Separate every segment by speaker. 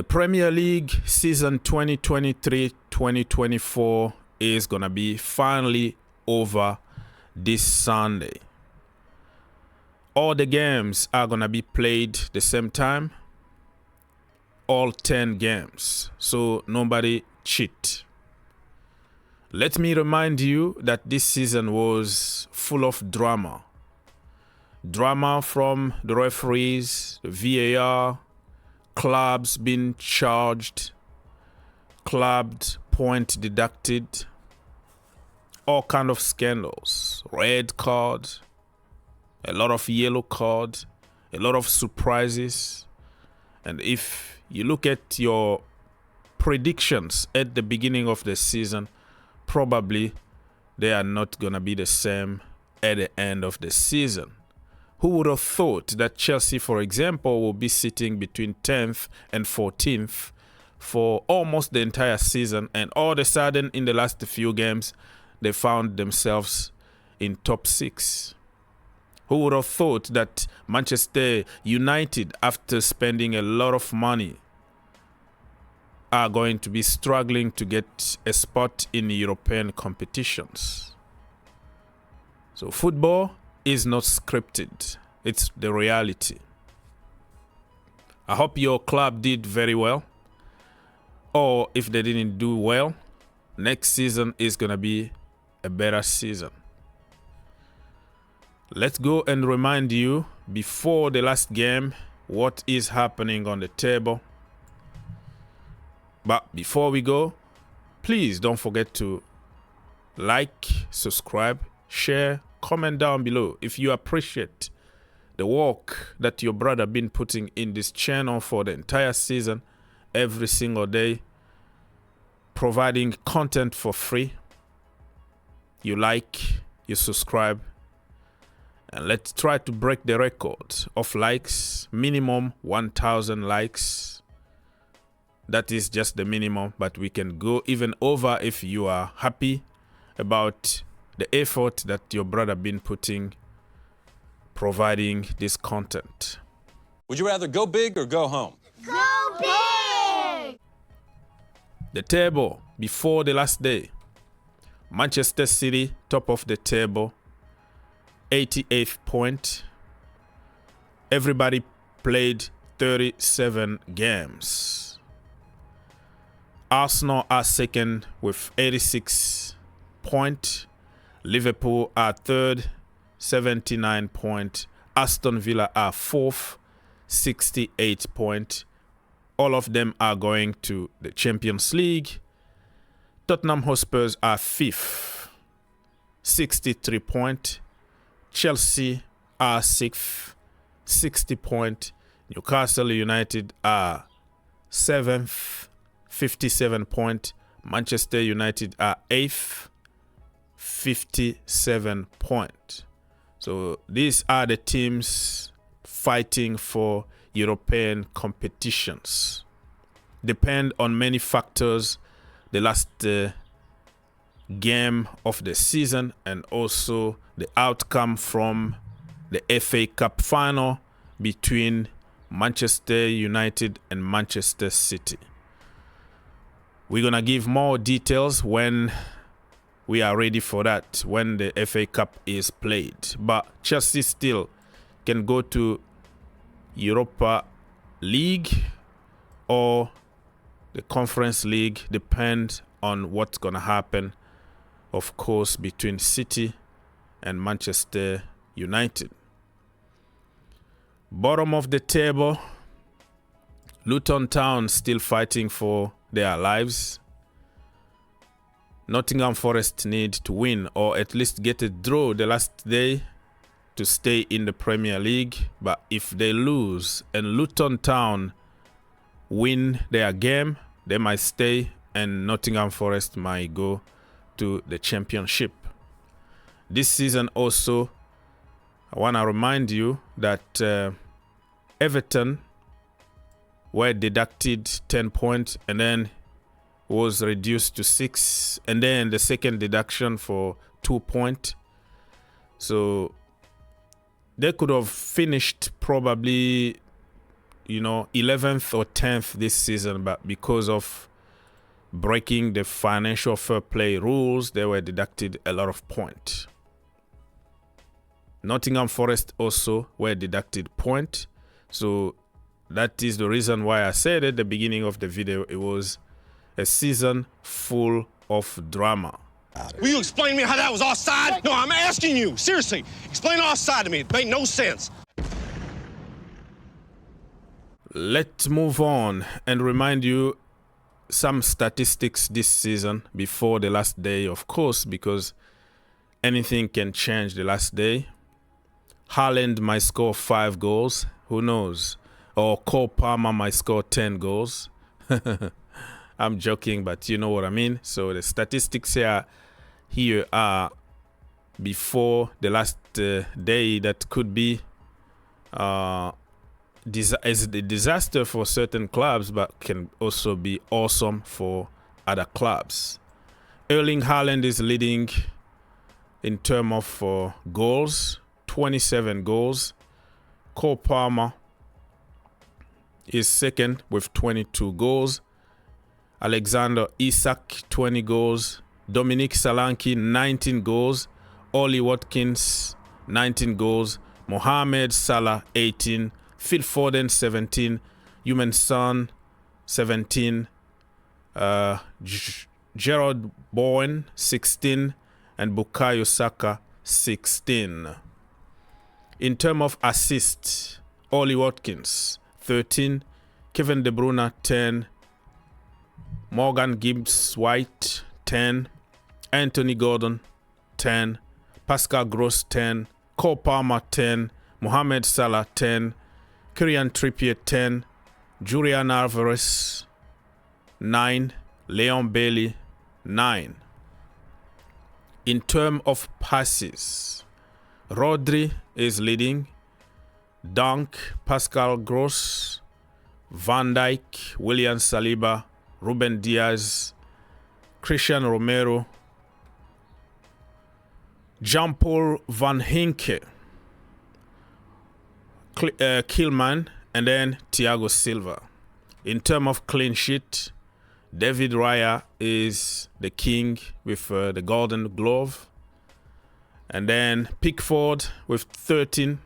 Speaker 1: The Premier League season 2023-2024 is going to be finally over this Sunday. All the games are going to be played the same time. All 10 games. So nobody cheat. Let me remind you that this season was full of drama. Drama from the referees, the VAR, clubs being charged, clubbed, point deducted, all kind of scandals, red card, a lot of yellow card, a lot of surprises. And if you look at your predictions at the beginning of the season, probably they are not going to be the same at the end of the season. Who would have thought that Chelsea, for example, will be sitting between 10th and 14th for almost the entire season, and all of a sudden, in the last few games, they found themselves in top 6. Who would have thought that Manchester United, after spending a lot of money, are going to be struggling to get a spot in European competitions? So football is not scripted. It's the reality. I hope your club did very well. Or if they didn't do well, next season is going to be a better season. Let's go and remind you before the last game what is happening on the table. But before we go, please don't forget to like, subscribe, share, comment down below if you appreciate the work that your brother been putting in this channel for the entire season, every single day, providing content for free. You like, you subscribe, and let's try to break the record of likes. Minimum 1,000 likes. That is just the minimum, but we can go even over if you are happy about the effort that your brother been putting, providing this content.
Speaker 2: Would you rather go big or go home?
Speaker 3: Go big!
Speaker 1: The table before the last day. Manchester City, top of the table, 88th point. Everybody played 37 games. Arsenal are second with 86 points. Liverpool are third, 79 points. Aston Villa are fourth, 68 points. All of them are going to the Champions League. Tottenham Hotspurs are fifth, 63 points. Chelsea are sixth, 60 points. Newcastle United are seventh, 57 points. Manchester United are eighth, 57 points. So these are the teams fighting for European competitions. Depend on many factors. The last game of the season and also the outcome from the FA Cup final between Manchester United and Manchester City. We're going to give more details when we are ready for that, when the FA Cup is played. But Chelsea still can go to Europa League or the Conference League, depend on what's going to happen, of course, between City and Manchester United. Bottom of the table, Luton Town still fighting for their lives. Nottingham Forest need to win or at least get a draw the last day to stay in the Premier League. But if they lose and Luton Town win their game, they might stay and Nottingham Forest might go to the Championship. This season also, I want to remind you that Everton were deducted 10 points and then was reduced to 6, and then the second deduction for 2 points. So they could have finished probably 11th or 10th this season, but because of breaking the financial fair play rules, they were deducted a lot of points. Nottingham Forest also were deducted point. So that is the reason why I said at the beginning of the video, it was a season full of drama.
Speaker 4: Will you explain to me how that was offside? No, I'm asking you. Seriously, explain offside to me. It made no sense.
Speaker 1: Let's move on and remind you some statistics this season before the last day, of course, because anything can change the last day. Haaland might score 5 goals. Who knows? Or Cole Palmer might score 10 goals. I'm joking, but you know what I mean. So the statistics here are before the last day that could be is a disaster for certain clubs, but can also be awesome for other clubs. Erling Haaland is leading in terms of goals, 27 goals. Cole Palmer is second with 22 goals. Alexander Isak, 20 goals. Dominic Solanke, 19 goals. Ollie Watkins, 19 goals. Mohamed Salah, 18. Phil Foden, 17. Heung-min Son, 17. Gerard Bowen, 16. And Bukayo Saka, 16. In terms of assists, Ollie Watkins, 13. Kevin De Bruyne, 10. Morgan Gibbs-White, 10. Anthony Gordon, 10. Pascal Gross, 10. Cole Palmer, 10. Mohamed Salah, 10. Kieran Trippier, 10. Julian Alvarez, 9. Leon Bailey, 9. In terms of passes, Rodri is leading. Dunk, Pascal Gross, Van Dijk, William Saliba, Ruben Diaz, Christian Romero, Jean-Paul Van Hinke, Kilman, and then Thiago Silva. In terms of clean sheet, David Raya is the king with the Golden Glove. And then Pickford with 13.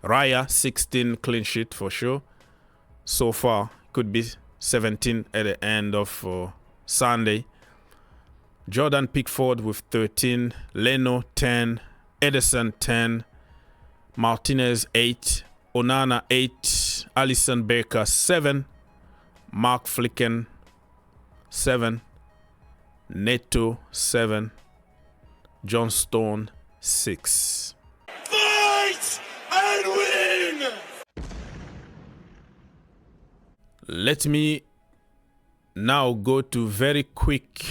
Speaker 1: Raya, 16 clean sheet for sure. So far, could be 17 at the end of Sunday. Jordan Pickford with 13. Leno, 10. Edison, 10. Martinez, 8. Onana, 8. Alisson Becker, 7. Mark Flicken, 7. Neto, 7. John Stone, 6.
Speaker 4: Fight and win!
Speaker 1: Let me now go to very quick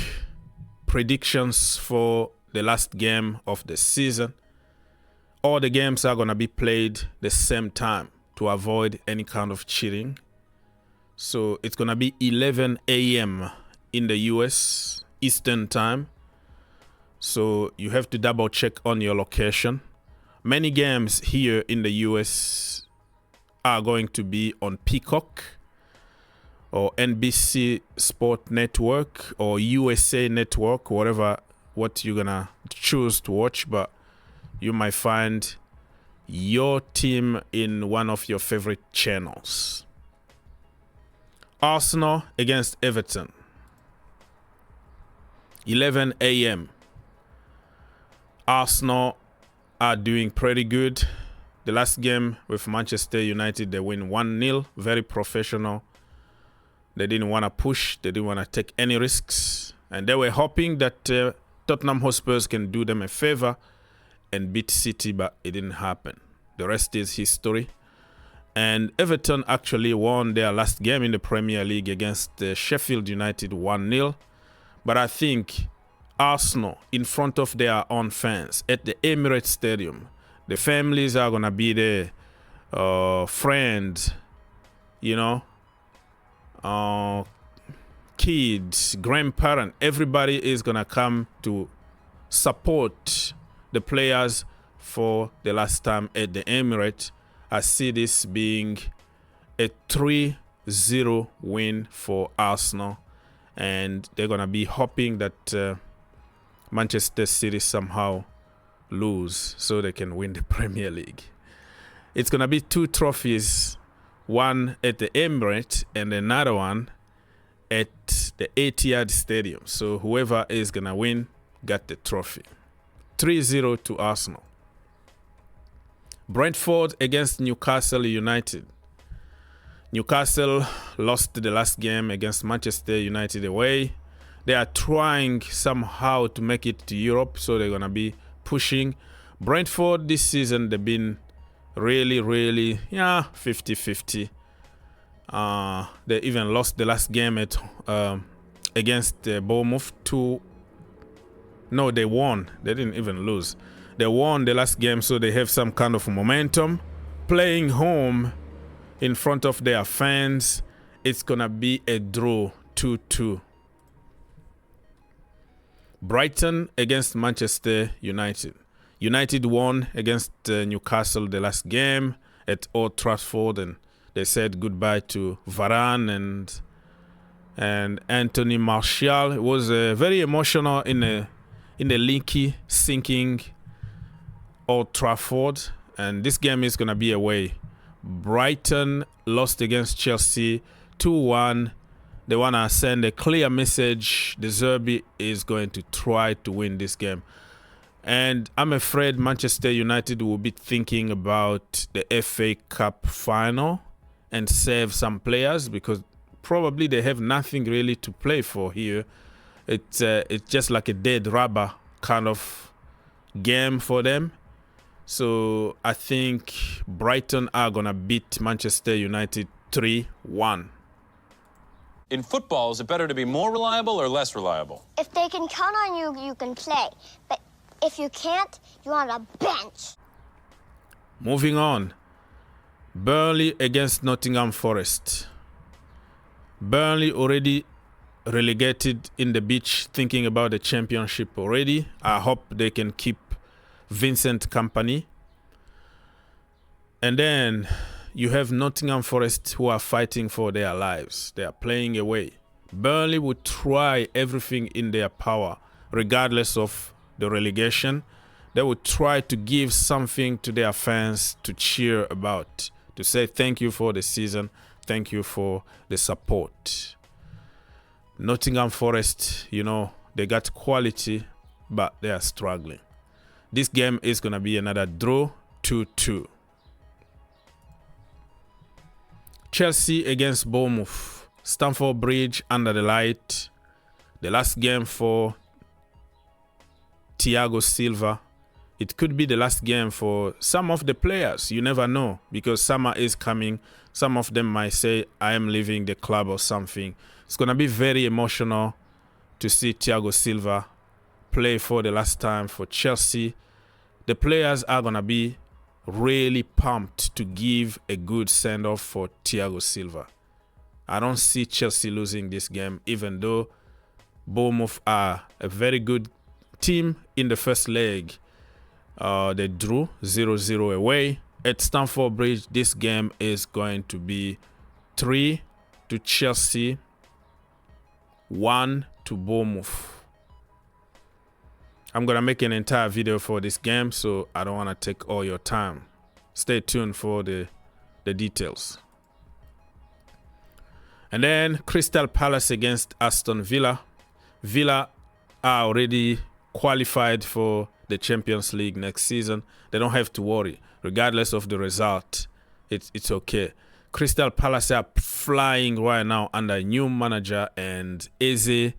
Speaker 1: predictions for the last game of the season. All the games are going to be played the same time to avoid any kind of cheating. So it's going to be 11 a.m. in the US Eastern Time. So you have to double check on your location. Many games here in the US are going to be on Peacock or NBC Sport Network or USA Network, what you're gonna choose to watch, but you might find your team in one of your favorite channels. Arsenal against Everton, 11 a.m. Arsenal are doing pretty good. The last game with Manchester United, they win 1-0, very professional. They didn't want to push. They didn't want to take any risks. And they were hoping that Tottenham Hotspurs can do them a favor and beat City, but it didn't happen. The rest is history. And Everton actually won their last game in the Premier League against Sheffield United 1-0. But I think Arsenal, in front of their own fans at the Emirates Stadium, the families are going to be there, friends, kids, grandparents, everybody is going to come to support the players for the last time at the Emirates. I see this being a 3-0 win for Arsenal. And they're going to be hoping that Manchester City somehow lose so they can win the Premier League. It's going to be 2 trophies, one at the Emirates and another one at the Etihad Stadium. So whoever is going to win got the trophy. 3-0 to Arsenal. Brentford against Newcastle United. Newcastle lost the last game against Manchester United away. They are trying somehow to make it to Europe, so they're going to be pushing. Brentford this season, they've been really 50-50. They even lost the last game at against Bournemouth. No, they won. They didn't even lose. They won the last game, so they have some kind of momentum. Playing home in front of their fans, it's gonna be a draw, 2-2. Brighton against Manchester United. United won against Newcastle the last game at Old Trafford, and they said goodbye to Varane and Anthony Martial. It was very emotional in the leaky, sinking Old Trafford, and this game is gonna be away. Brighton lost against Chelsea 2-1. They want to send a clear message. The Zerbi is going to try to win this game. And I'm afraid Manchester United will be thinking about the FA Cup final and save some players because probably they have nothing really to play for here. It's just like a dead rubber kind of game for them. So I think Brighton are going to beat Manchester United 3-1.
Speaker 2: In football, is it better to be more reliable or less reliable?
Speaker 3: If they can count on you, you can play. But if you can't, you're on a bench.
Speaker 1: Moving on. Burnley against Nottingham Forest. Burnley already relegated in the beach, thinking about the championship already. I hope they can keep Vincent company. And then you have Nottingham Forest who are fighting for their lives. They are playing away. Burnley would try everything in their power, regardless of the relegation. They would try to give something to their fans to cheer about, to say thank you for the season, thank you for the support. Nottingham Forest, you know, they got quality, but they are struggling. This game is going to be another draw, 2-2. Chelsea against Bournemouth. Stamford Bridge under the light. The last game for Thiago Silva. It could be the last game for some of the players. You never know because summer is coming. Some of them might say, I am leaving the club or something. It's going to be very emotional to see Thiago Silva play for the last time for Chelsea. The players are going to be really pumped to give a good send-off for Thiago Silva. I don't see Chelsea losing this game, even though Bournemouth are a very good team in the first leg. They drew 0-0 away. At Stamford Bridge, this game is going to be 3 to Chelsea, 1 to Bournemouth. I'm going to make an entire video for this game, so I don't want to take all your time. Stay tuned for the details. And then Crystal Palace against Aston Villa. Villa are already qualified for the Champions League next season. They don't have to worry. Regardless of the result, it's okay. Crystal Palace are flying right now under a new manager, and Eze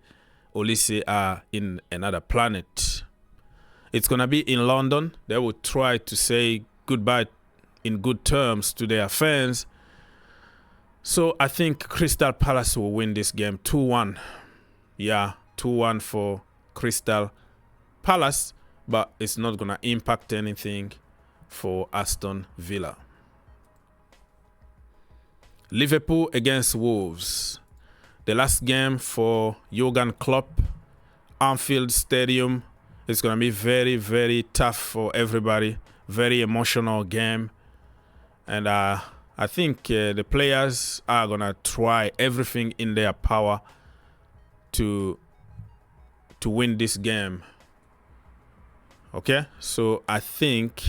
Speaker 1: Olise are in another planet. It's going to be in London. They will try to say goodbye in good terms to their fans. So I think Crystal Palace will win this game 2-1. Yeah, 2-1 for Crystal Palace, but it's not going to impact anything for Aston Villa. Liverpool against Wolves. The last game for Jurgen Klopp, Anfield Stadium. It's going to be very, very tough for everybody. Very emotional game. And I think the players are gonna try everything in their power to win this game. Okay, so I think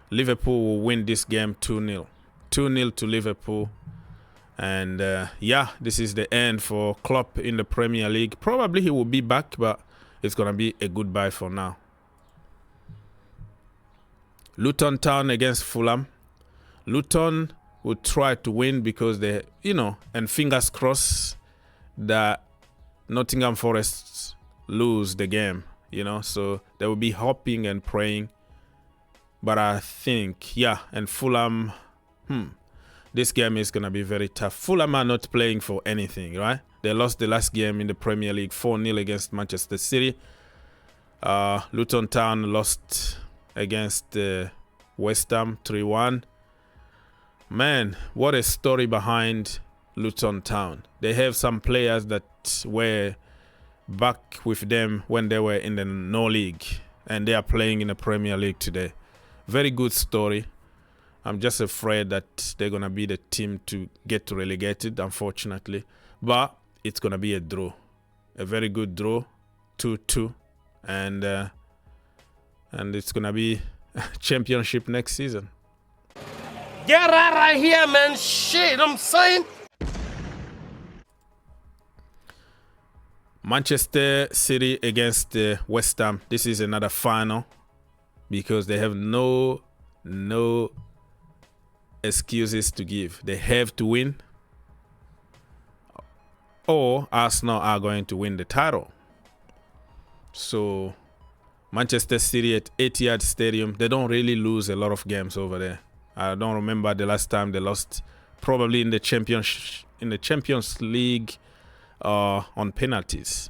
Speaker 1: Liverpool will win this game 2-0. 2-0 to Liverpool. And yeah, this is the end for Klopp in the Premier League. Probably he will be back, but it's going to be a goodbye for now. Luton Town against Fulham. Luton will try to win because they, and fingers crossed that Nottingham Forest lose the game, so they will be hoping and praying. But I think, yeah, and Fulham, this game is going to be very tough. Fulham are not playing for anything, right? They lost the last game in the Premier League 4-0 against Manchester City. Luton Town lost against West Ham 3-1. Man, what a story behind Luton Town. They have some players that were back with them when they were in the No League, and they are playing in the Premier League today. Very good story. I'm just afraid that they're going to be the team to get relegated, unfortunately. But it's going to be a draw. A very good draw, 2-2. And it's going to be a championship next season.
Speaker 5: Get out of here, man. Shit, I'm saying.
Speaker 1: Manchester City against West Ham. This is another final because they have no excuses to give. They have to win, or Arsenal are going to win the title. So Manchester City at Etihad Stadium, they don't really lose a lot of games over there. I don't remember the last time they lost, probably in the Champions League on penalties.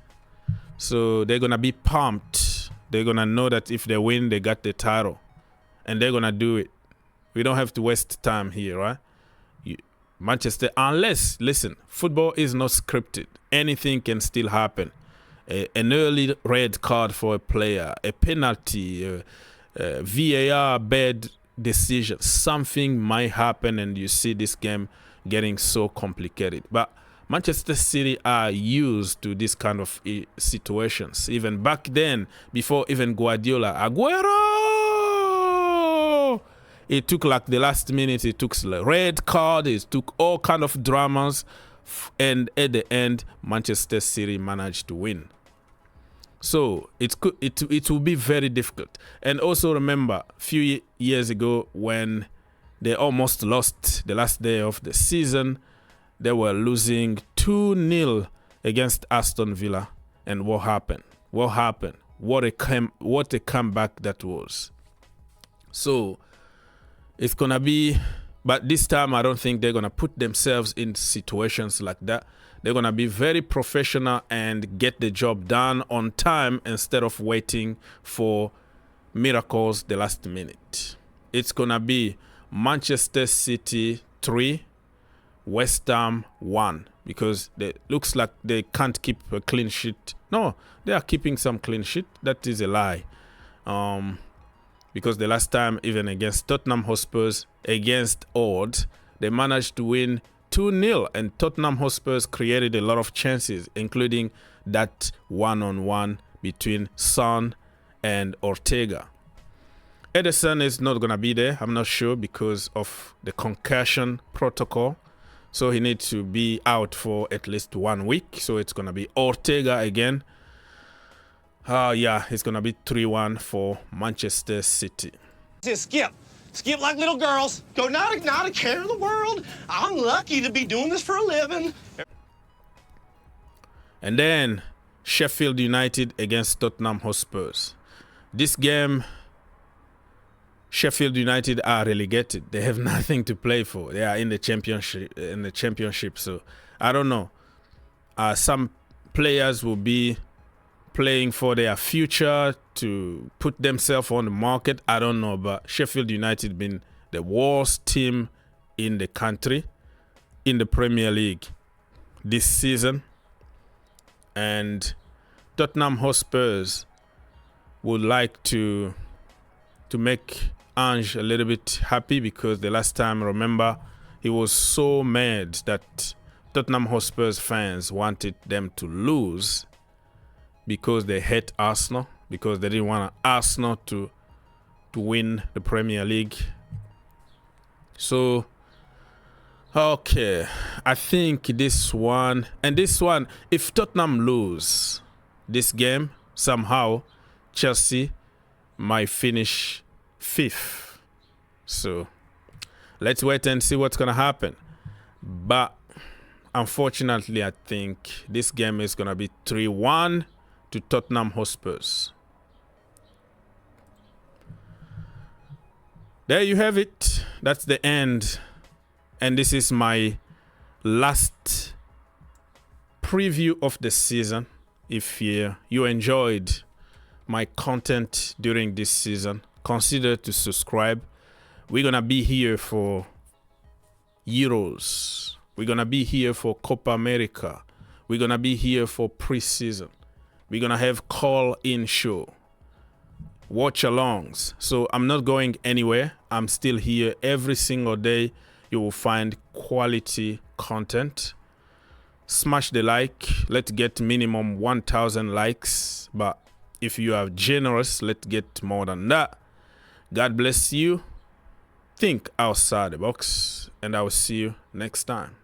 Speaker 1: So they're gonna be pumped. They're gonna know that if they win, they got the title, and they're gonna do it. We don't have to waste time here, right? Manchester, unless, listen, football is not scripted. Anything can still happen. An early red card for a player, a penalty, VAR bad decision. Something might happen and you see this game getting so complicated. But Manchester City are used to this kind of situations. Even back then, before even Guardiola, Aguero! It took like the last minute, it took red card, it took all kind of dramas. And at the end, Manchester City managed to win. So it will be very difficult. And also remember, a few years ago when they almost lost the last day of the season, they were losing 2-0 against Aston Villa. And what happened? What happened? What a comeback that was. So it's going to be, but this time I don't think they're going to put themselves in situations like that. They're going to be very professional and get the job done on time instead of waiting for miracles the last minute. It's going to be Manchester City 3, West Ham 1, because it looks like they can't keep a clean sheet. No, they are keeping some clean sheet. That is a lie. Because the last time, even against Tottenham Hotspurs, against odds, they managed to win 2-0, and Tottenham Hotspurs created a lot of chances, including that one-on-one between Son and Ortega. Ederson is not going to be there, I'm not sure, because of the concussion protocol. So he needs to be out for at least 1 week. So it's going to be Ortega again. Yeah, it's going to be 3-1 for Manchester City.
Speaker 4: Just skip. Skip like little girls. Go, not a care in the world. I'm lucky to be doing this for a living.
Speaker 1: And then Sheffield United against Tottenham Hotspurs. This game, Sheffield United are relegated. They have nothing to play for. They are in the championship. So I don't know. Some players will be playing for their future to put themselves on the market. I don't know, but Sheffield United been the worst team in the country in the Premier League this season. And Tottenham Hotspurs would like to make Ange a little bit happy because the last time, remember, he was so mad that Tottenham Hotspur's fans wanted them to lose because they hate Arsenal, because they didn't want Arsenal to win the Premier League. So, okay, I think this one, if Tottenham lose this game, somehow Chelsea might finish 5th. So, let's wait and see what's going to happen. But unfortunately, I think this game is going to be 3-1 to Tottenham Hotspurs. There you have it. That's the end. And this is my last preview of the season. If you enjoyed my content during this season, consider to subscribe. We're going to be here for Euros. We're going to be here for Copa America. We're going to be here for preseason. We're going to have call-in show. Watch-alongs. So I'm not going anywhere. I'm still here every single day. You will find quality content. Smash the like. Let's get minimum 1,000 likes. But if you are generous, let's get more than that. God bless you. Think outside the box. And I will see you next time.